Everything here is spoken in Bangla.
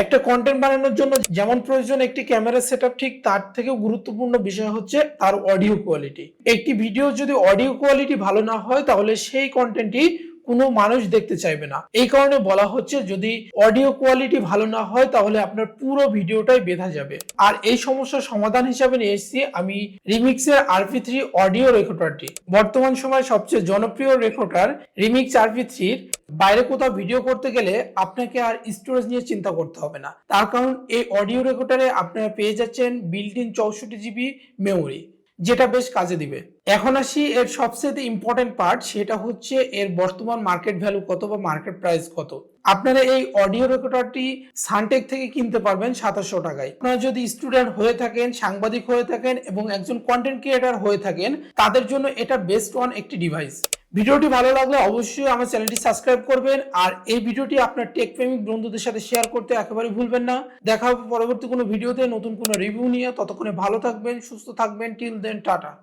একটা কন্টেন্ট বানানোর জন্য যেমন প্রয়োজন একটি ক্যামেরা সেটআপ, ঠিক তার থেকেও গুরুত্বপূর্ণ বিষয় হচ্ছে তার অডিও কোয়ালিটি। একটি ভিডিও যদি অডিও কোয়ালিটি ভালো না হয় তাহলে সেই কন্টেন্টটি কোনো মানুষ দেখতে চাইবে না। এই কারণে বলা হচ্ছে যদি অডিও কোয়ালিটি ভালো না হয় তাহলে আপনার পুরো ভিডিওটাই বেঁধা যাবে। আর এই সমস্যার সমাধান হিসাবে নিয়ে এসেছি আমি রিমিক্সের RP3 অডিও রেকর্ডারটি। বর্তমান সময়ে সবচেয়ে জনপ্রিয় রেকর্ডার রিমিক্স RP3। বাইরে কোথাও ভিডিও করতে গেলে আপনাকে আর স্টোরেজ নিয়ে চিন্তা করতে হবে না, তার কারণ এই অডিও রেকর্ডারে আপনারা পেয়ে যাচ্ছেন বিল্ট ইন 64 GB মেমোরি, যেটা বেশ কাজে দিবে। এখন আসি এর সবচেয়ে ইম্পর্টেন্ট পার্ট, সেটা হচ্ছে এর বর্তমান মার্কেট ভ্যালু কত বা মার্কেট প্রাইস কত। আপনারা এই অডিও রেকর্ডারটি সানটেক থেকে কিনতে পারবেন 2700 টাকায়। আপনারা যদি স্টুডেন্ট হয়ে থাকেন, সাংবাদিক হয়ে থাকেন এবং একজন কন্টেন্ট ক্রিয়েটর হয়ে থাকেন, তাদের জন্য এটা বেস্ট ওয়ান একটি ডিভাইস। ভিডিওটি ভালো লাগলে অবশ্যই আমার চ্যানেলটি সাবস্ক্রাইব করবেন আর এই ভিডিওটি আপনার টেক প্রেমিক বন্ধুদের সাথে শেয়ার করতে একেবারে ভুলবেন না। দেখা হবে পরবর্তী কোনো ভিডিওতে নতুন কোনো রিভিউ নিয়ে। ততক্ষণে ভালো থাকবেন, সুস্থ থাকবেন। Till then, tata.